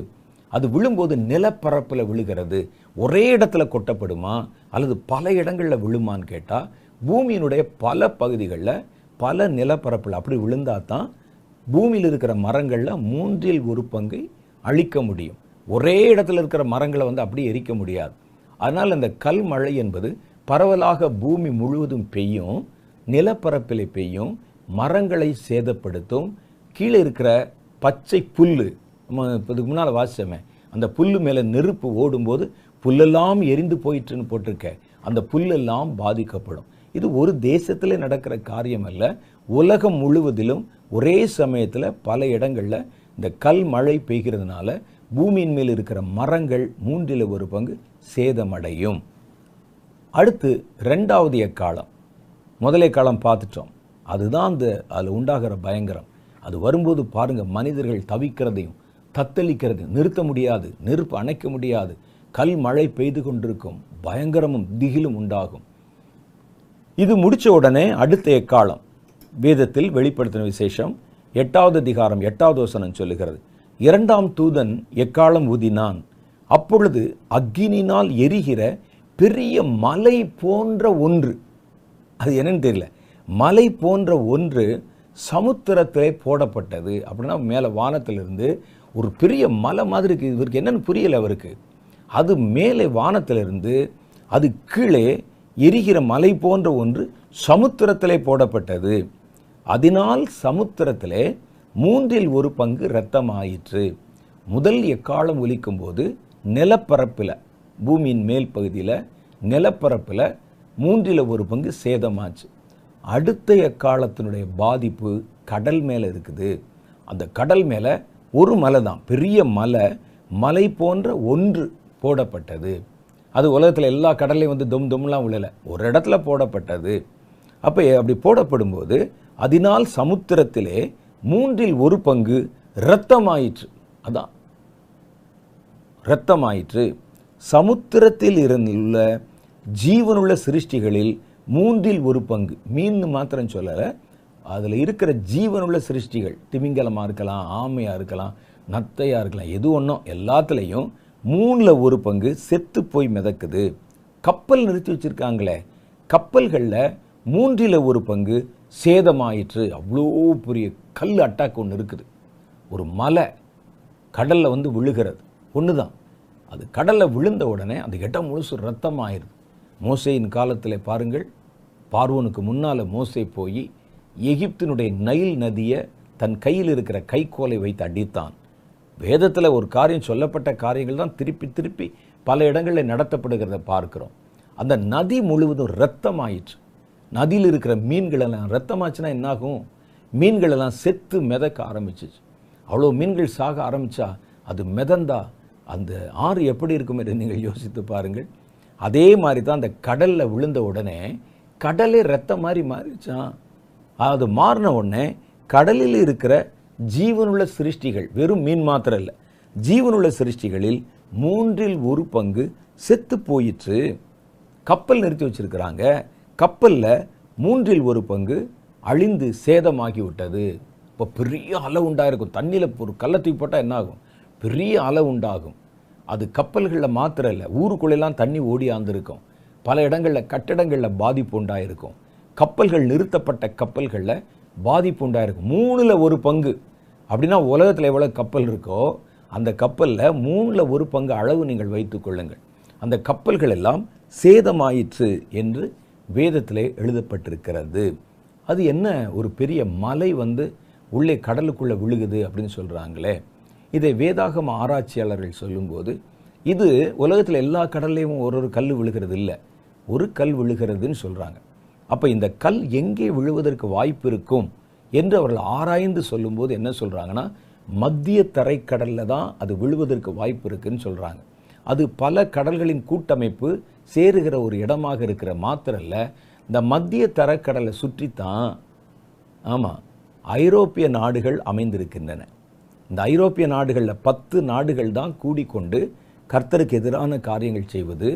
அது விழும்போது நிலப்பரப்பில் விழுகிறது. ஒரே இடத்துல கொட்டப்படுமா அல்லது பல இடங்களில் விழுமான்னு கேட்டால், பூமியினுடைய பல பகுதிகளில் பல நிலப்பரப்பில் அப்படி விழுந்தா தான் பூமியில் இருக்கிற மரங்களில் 1/3 பங்கை அழிக்க முடியும். ஒரே இடத்துல இருக்கிற மரங்களை அப்படியே எரிக்க முடியாது. அதனால் இந்த கல் மழை என்பது பரவலாக பூமி முழுவதும் பெய்யும், நிலப்பரப்பில் பெய்யும், மரங்களை சேதப்படுத்தும். கீழே இருக்கிற பச்சை புல்லு, நம்ம இதுக்கு முன்னால் வாசிச்சோமே, அந்த புல்லு மேலே நெருப்பு ஓடும்போது புல்லெல்லாம் எரிந்து போயிட்டுன்னு போட்டிருக்க, அந்த புல்லெல்லாம் பாதிக்கப்படும். இது ஒரு தேசத்தில் நடக்கிற காரியம் அல்ல, உலகம் முழுவதிலும் ஒரே சமயத்தில் பல இடங்களில் இந்த கல் மழை பெய்கிறதுனால பூமியின் மேல் இருக்கிற மரங்கள் 1/3 பங்கு சேதமடையும். அடுத்து 2வது எக்காலம். முதல் எக்காலம் பார்த்துட்டோம், அதுதான் அதில் உண்டாகிற பயங்கரம். அது வரும்போது பாருங்கள், மனிதர்கள் தவிக்கிறதையும் தத்தளிக்கிறதையும் நிறுத்த முடியாது, நெருப்பு அணைக்க முடியாது, கல் மழை பெய்து கொண்டிருக்கும், பயங்கரமும் திகிலும் உண்டாகும். இது முடித்த உடனே அடுத்த எக்காலம் வேதத்தில் வெளிப்படுத்தின விசேஷம் 8வது அதிகாரம் 8வது வசனம் சொல்லுகிறது, 2ஆம் தூதன் எக்காலம் ஊதினான். அப்பொழுது அக்கினினால் எரிகிற பெரிய மலை போன்ற ஒன்று, அது என்னன்னு தெரியல, மலை போன்ற ஒன்று சமுத்திரத்திலே போடப்பட்டது. அப்படின்னா மேலே வானத்திலிருந்து ஒரு பெரிய மலை மாதிரி இருக்குது. இவருக்கு என்னன்னு புரியலை அவருக்கு. அது மேலே வானத்திலிருந்து அது கீழே எரிகிற மலை போன்ற ஒன்று சமுத்திரத்திலே போடப்பட்டது. அதனால் சமுத்திரத்திலே 1/3 பங்கு இரத்தமாயிற்று. முதல் எக்காலம் ஒலிக்கும் போது நிலப்பரப்பில், பூமியின் மேல் பகுதியில் நிலப்பரப்பில் 1/3 பங்கு சேதமாச்சு. அடுத்த எக்காலத்தினுடைய பாதிப்பு கடல் மேலே இருக்குது. அந்த கடல் மேலே ஒரு மலை தான், பெரிய மலை, மலை போன்ற ஒன்று போடப்பட்டது. அது உலகத்தில் எல்லா கடல்லையும் தொம் தொம்லாம் விழலை, ஒரு இடத்துல போடப்பட்டது. அப்போ அப்படி போடப்படும்போது அதனால் சமுத்திரத்திலே 1/3 பங்கு இரத்தமாயிற்று. அதான் இரத்தமாயிற்று. சமுத்திரத்தில் இருந்துள்ள ஜீவனுள்ள சிருஷ்டிகளில் 1/3 பங்கு, மீன் மாத்திரம் சொல்லலை, அதில் இருக்கிற ஜீவனுள்ள சிருஷ்டிகள், திமிங்கலமாக இருக்கலாம், ஆமையாக இருக்கலாம், நத்தையாக இருக்கலாம், எது ஒன்றும், எல்லாத்துலேயும் 3/1 பங்கு செத்து போய் மிதக்குது. கப்பல் நிறுத்தி வச்சுருக்காங்களே, கப்பல்களில் 3/1 பங்கு சேதமாயிற்று. அவ்வளோ பெரிய கல் அட்டாக் ஒன்று இருக்குது. ஒரு மலை கடலில் விழுகிறது ஒன்று தான். அது கடலில் விழுந்த உடனே அந்த இடம் முழுசு ரத்தமாயிருது. மோசேயின் காலத்தில் பாருங்கள், பார்வோனுக்கு முன்னால் மோசே போய் எகிப்தினுடைய நைல் நதியை தன் கையில் இருக்கிற கைக்கோலை வைத்து அடித்தான். வேதத்தில் ஒரு காரியம், சொல்லப்பட்ட காரியங்கள் தான் திருப்பி திருப்பி பல இடங்களில் நடத்தப்படுகிறத பார்க்கிறோம். அந்த நதி முழுவதும் இரத்தமாயிற்று. நதியில் இருக்கிற மீன்களெல்லாம் இரத்தமாச்சுன்னா என்னாகும்? மீன்களெல்லாம் செத்து மிதக்க ஆரம்பிச்சிச்சு. அவ்வளோ மீன்கள் சாக ஆரம்பித்தா அது மிதந்தா அந்த ஆறு எப்படி இருக்கும் என்று நீங்கள் யோசித்து பாருங்கள். அதே மாதிரி தான் அந்த கடலில் விழுந்த உடனே கடலே ரத்தம் மாதிரி மாறிச்சான். அது மாறின உடனே கடலில் இருக்கிற ஜீவனுள்ள சிருஷ்டிகள், வெறும் மீன் மாத்திரம் இல்லை, ஜீவனுள்ள சிருஷ்டிகளில் 1/3 செத்து போயிற்று. கப்பல் நிறுத்தி வச்சிருக்கிறாங்க. கப்பல்ல 1/3 அழிந்து சேதமாகி விட்டது. இப்போ பெரிய அலை உண்டாயிருக்கும். தண்ணியில் ஒரு கல்லை தூக்கி போட்டால் என்ன ஆகும்? பெரிய அலை உண்டாகும். அது கப்பல்களில் மாத்திரம் இல்லை, ஊருக்குள்ளெல்லாம் தண்ணி ஓடியாந்துருக்கும். பல இடங்களில் கட்டடங்களில் பாதிப்பு உண்டாயிருக்கும். கப்பல்கள் நிறுத்தப்பட்ட கப்பல்களில் பாதிப்பு உண்டாயிருக்கும். 1/3 அப்படின்னா உலகத்தில் எவ்வளோ கப்பல் இருக்கோ அந்த கப்பலில் 1/3 அளவு நீங்கள் வைத்துக் கொள்ளுங்கள். அந்த கப்பல்கள் எல்லாம் சேதமாயிற்று என்று வேதத்திலே எழுதப்பட்டிருக்கிறது. அது என்ன, ஒரு பெரிய மலை உள்ளே கடலுக்குள்ளே விழுகுது அப்படின்னு சொல்கிறாங்களே. இதை வேதாகம ஆராய்ச்சியாளர்கள் சொல்லும்போது, இது உலகத்தில் எல்லா கடல்லையும் ஒரு கல் விழுகிறது இல்லை, ஒரு கல் விழுகிறதுன்னு சொல்கிறாங்க. அப்போ இந்த கல் எங்கே விழுவதற்கு வாய்ப்பு இருக்கும் என்று அவர்கள் ஆராய்ந்து சொல்லும்போது என்ன சொல்கிறாங்கன்னா, மத்திய தரைக்கடலில் தான் அது விழுவதற்கு வாய்ப்பு இருக்குன்னு சொல்கிறாங்க. அது பல கடல்களின் கூட்டமைப்பு சேருகிற ஒரு இடமாக இருக்கிற மாத்திரம் இல்லை, இந்த மத்திய தரைக்கடலை சுற்றித்தான் ஐரோப்பிய நாடுகள் அமைந்திருக்கின்றன. இந்த ஐரோப்பிய நாடுகளில் 10 நாடுகள் தான் கூடிக்கொண்டு கர்த்தருக்கு எதிரான காரியங்கள் செய்வது,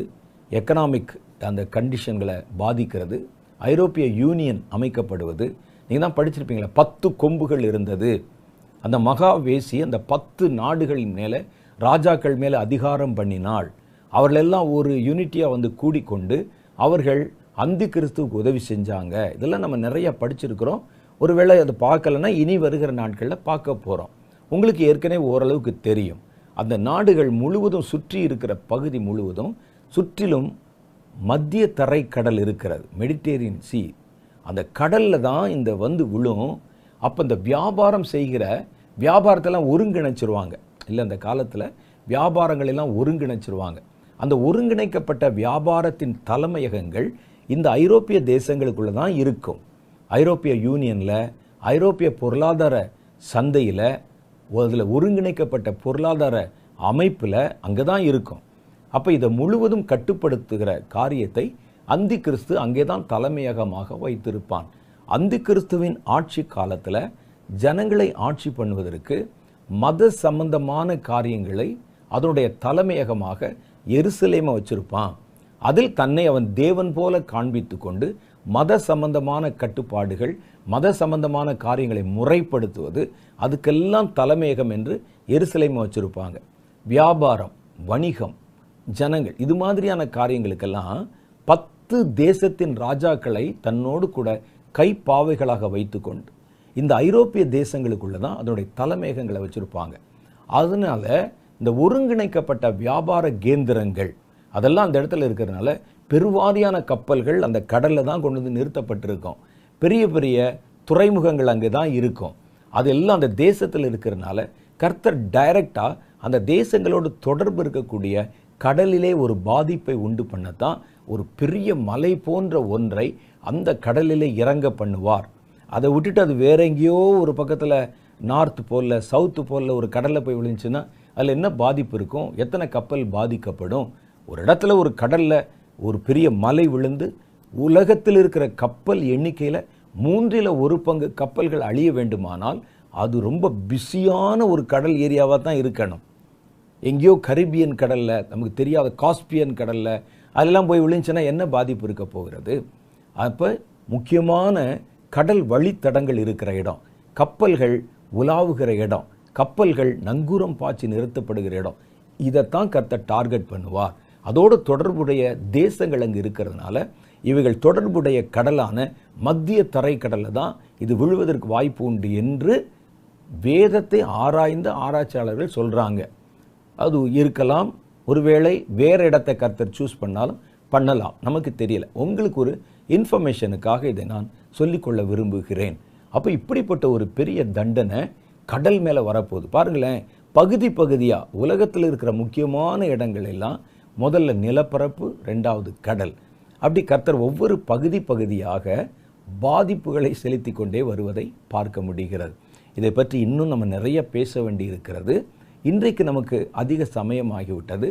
எக்கனாமிக் அந்த கண்டிஷன்களை பாதிக்கிறது, ஐரோப்பிய யூனியன் அமைக்கப்படுவது. நீங்கள் தான் படிச்சிருப்பீங்களா, 10 கொம்புகள் இருந்தது. அந்த மகாவேசி அந்த 10 நாடுகளின் மேலே, ராஜாக்கள் மேலே அதிகாரம் பண்ணினாள். அவர்களெல்லாம் ஒரு யூனிட்டியாக கூடிக்கொண்டு அவர்கள் அந்தி கிறிஸ்துவுக்கு உதவி செஞ்சாங்க. இதெல்லாம் நம்ம நிறைய படிச்சிருக்கிறோம். ஒருவேளை அதை பார்க்கலன்னா இனி வருகிற நாட்களில் பார்க்க போகிறோம். உங்களுக்கு ஏற்கனவே ஓரளவுக்கு தெரியும். அந்த நாடுகள் முழுவதும் சுற்றி இருக்கிற பகுதி முழுவதும் சுற்றிலும் மத்திய தரைக்கடல் இருக்கிறது, மெடிட்டேரியன் சி. அந்த கடலில் தான் இந்த விழும். அப்போ இந்த வியாபாரம் செய்கிற வியாபாரத்தெல்லாம் ஒருங்கிணைச்சிருவாங்க இல்லை, அந்த காலத்தில் வியாபாரங்கள் எல்லாம் ஒருங்கிணைச்சிருவாங்க. அந்த ஒருங்கிணைக்கப்பட்ட வியாபாரத்தின் தலைமையகங்கள் இந்த ஐரோப்பிய தேசங்களுக்குள்ள தான் இருக்கும். ஐரோப்பிய யூனியனில், ஐரோப்பிய பொருளாதார சந்தையில், அதில் ஒருங்கிணைக்கப்பட்ட பொருளாதார அமைப்பில் அங்கே தான் இருக்கும். அப்போ இதை முழுவதும் கட்டுப்படுத்துகிற காரியத்தை அந்தி கிறிஸ்து அங்கே தான் தலைமையகமாக வைத்திருப்பான். அந்தி கிறிஸ்துவின் ஆட்சி காலத்தில் ஜனங்களை ஆட்சி பண்ணுவதற்கு மத சம்பந்தமான காரியங்களை அதனுடைய தலைமையகமாக எருசலேமை வச்சிருப்பான். அதில் தன்னை அவன் தேவன் போல காண்பித்து கொண்டு மத சம்பந்தமான கட்டுப்பாடுகள், மத சம்பந்தமான காரியங்களை முறைப்படுத்துவது, அதுக்கெல்லாம் தலைமையகம் என்று எருசலேமை வச்சிருப்பாங்க. வியாபாரம், வணிகம், ஜனங்கள், இது மாதிரியான காரியங்களுக்கெல்லாம் 10 தேசத்தின் ராஜாக்களை தன்னோடு கூட கைப்பாவைகளாக வைத்துக்கொண்டு இந்த ஐரோப்பிய தேசங்களுக்குள்ள தான் அதனுடைய தலைமையகங்களை வச்சிருப்பாங்க. அதனால இந்த ஒருங்கிணைக்கப்பட்ட வியாபார கேந்திரங்கள் அதெல்லாம் அந்த இடத்துல இருக்கிறதுனால பெருவாரியான கப்பல்கள் அந்த கடலில் தான் கொண்டு நிறுத்தப்பட்டிருக்கும். பெரிய பெரிய துறைமுகங்கள் அங்கே தான் இருக்கும். அதெல்லாம் அந்த தேசத்தில் இருக்கிறதுனால கர்த்தர் டைரக்டாக அந்த தேசங்களோடு தொடர்பு இருக்கக்கூடிய கடலிலே ஒரு பாதிப்பை உண்டு பண்ணத்தான் ஒரு பெரிய மலை போன்ற ஒன்றை அந்த கடலிலே இறங்க பண்ணுவார். அதை விட்டுட்டு அது வேற எங்கேயோ ஒரு பக்கத்தில் நார்த் போலில், சவுத்து போலில் ஒரு கடலில் போய் விழுந்துச்சுன்னா அதில் என்ன பாதிப்பு இருக்கும்? எத்தனை கப்பல் பாதிக்கப்படும்? ஒரு இடத்துல ஒரு கடலில் ஒரு பெரிய மலை விழுந்து உலகத்தில் இருக்கிற கப்பல் எண்ணிக்கையில் 1/3 கப்பல்கள் அழிய வேண்டுமானால் அது ரொம்ப பிஸியான ஒரு கடல் ஏரியாவாக தான் இருக்கணும். எங்கேயோ கரிபியன் கடலில், நமக்கு தெரியாத காஸ்பியன் கடலில் அதெல்லாம் போய் விழுந்துச்சுன்னா என்ன பாதிப்பு இருக்க போகிறது? அப்போ முக்கியமான கடல் வழித்தடங்கள் இருக்கிற இடம், கப்பல்கள் உலாவுகிற இடம், கப்பல்கள் நங்கூரம் பாய்ச்சி நிறுத்தப்படுகிற இடம், இதைத்தான் கர்த்தர் டார்கெட் பண்ணுவார். அதோடு தொடர்புடைய தேசங்கள் அங்கே இருக்கிறதுனால இவைகள் தொடர்புடைய கடலான மத்திய தரைக்கடலில் தான் இது விழுவதற்கு வாய்ப்பு உண்டு என்று வேதத்தை ஆராய்ந்த ஆராய்ச்சியாளர்கள் சொல்கிறாங்க. அது இருக்கலாம், ஒருவேளை வேறு இடத்தை கர்த்தர் சூஸ் பண்ணாலும் பண்ணலாம், நமக்கு தெரியல. உங்களுக்கு ஒரு இன்ஃபர்மேஷனுக்காக இதை நான் சொல்லிக்கொள்ள விரும்புகிறேன். அப்போ இப்படிப்பட்ட ஒரு பெரிய தண்டனை கடல் மேலே வரப்போகுது. பாருங்களேன், பகுதி பகுதியாக உலகத்தில் இருக்கிற முக்கியமான இடங்கள் எல்லாம் முதல்ல நிலப்பரப்பு, 2வது கடல், அப்படி கர்த்தர் ஒவ்வொரு பகுதி பகுதியாக பாதிப்புகளை செலுத்தி கொண்டே வருவதை பார்க்க முடிகிறது. இதை பற்றி இன்னும் நம்ம நிறைய பேச வேண்டி இருக்கிறது. இன்றைக்கு நமக்கு அதிக சமயம் ஆகிவிட்டது.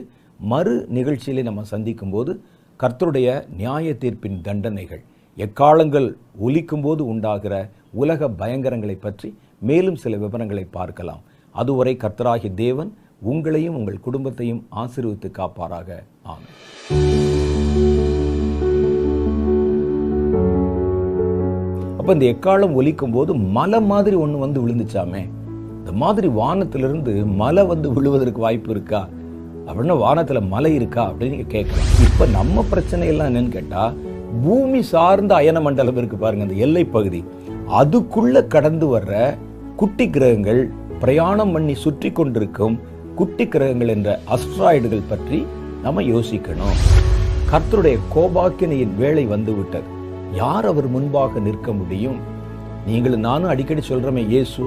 மறு நிகழ்ச்சியிலே நம்ம சந்திக்கும் போது கர்த்தருடைய நியாய தீர்ப்பின் தண்டனைகள், எக்காலங்கள் ஒலிக்கும் போது உண்டாகிற உலக பயங்கரங்களை பற்றி மேலும் சில விவரங்களை பார்க்கலாம். அதுவரை கர்த்தராகிய தேவன் உங்களையும் உங்கள் குடும்பத்தையும் ஆசீர்வதித்து காப்பாராக. ஆமென். அப்ப இந்த எக்காலம் ஒலிக்கும் போது மலை மாதிரி ஒண்ணு வந்து விழுந்துச்சாமே. இந்த மாதிரி வானத்திலிருந்து மலை வந்து விழுவதற்கு வாய்ப்பு இருக்கா அப்படின்னா, வானத்துல மலை இருக்கா அப்படின்னு நீங்க கேட்கலாம். இப்ப நம்ம பிரச்சனை எல்லாம் என்னன்னு கேட்டா, பூமி சார்ந்த அயன மண்டலம் இருக்கு பாருங்க, அந்த எல்லை பகுதி, அதுக்குள்ள கடந்து வர்ற குட்டி கிரகங்கள், பிரயாணம் பண்ணி சுற்றி கொண்டிருக்கும் குட்டி கிரகங்கள் என்ற அஸ்ட்ராய்டுகள் பற்றி நம்ம யோசிக்கணும். கர்த்தருடைய கோபாக்கினையின் வேளை வந்து விட்டது. யார் அவர் முன்பாக நிற்க முடியும்? நீங்களும் நானும் அடிக்கடி சொல்றோமே, இயேசு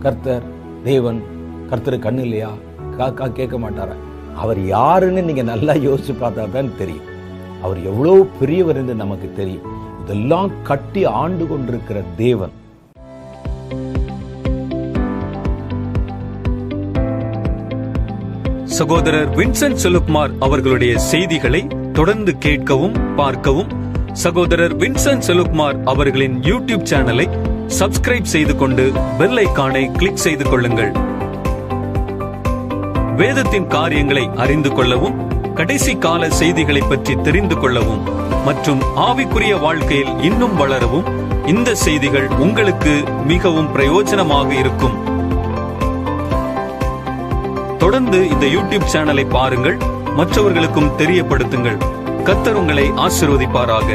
கர்த்தர் தேவன், கர்த்தரு கண்ணு இல்லையா, காக்கா கேட்க மாட்டாரா? அவர் யாருன்னு நீங்க நல்லா யோசிச்சு பார்த்தா தான் தெரியும். அவர் எவ்வளவு பெரியவர் என்று நமக்கு தெரியும். இதெல்லாம் கட்டி ஆண்டு கொண்டிருக்கிற தேவன். சகோதரர் வின்சென்ட் செலுக்குமார் அவர்களுடைய செய்திகளை தொடர்ந்து கேட்கவும் பார்க்கவும் சகோதரர் வின்சென்ட் செலுக்குமார் அவர்களின் யூடியூப் சேனலை சப்ஸ்கிரைப் செய்து கொண்டு பெல் ஐகானை கிளிக் செய்து கொள்ளுங்கள். வேதத்தின் காரியங்களை அறிந்து கொள்ளவும், கடைசி கால செய்திகளை பற்றி தெரிந்து கொள்ளவும் மற்றும் ஆவிக்குரிய வாழ்க்கையில் இன்னும் வளரவும் இந்த செய்திகள் உங்களுக்கு மிகவும் பிரயோஜனமாக இருக்கும். தொடர்ந்து இந்த யூடியூப் சேனலை பாருங்கள், மற்றவர்களுக்கும் தெரியப்படுத்துங்கள். கர்த்தர் உங்களை ஆசீர்வதிப்பாராக.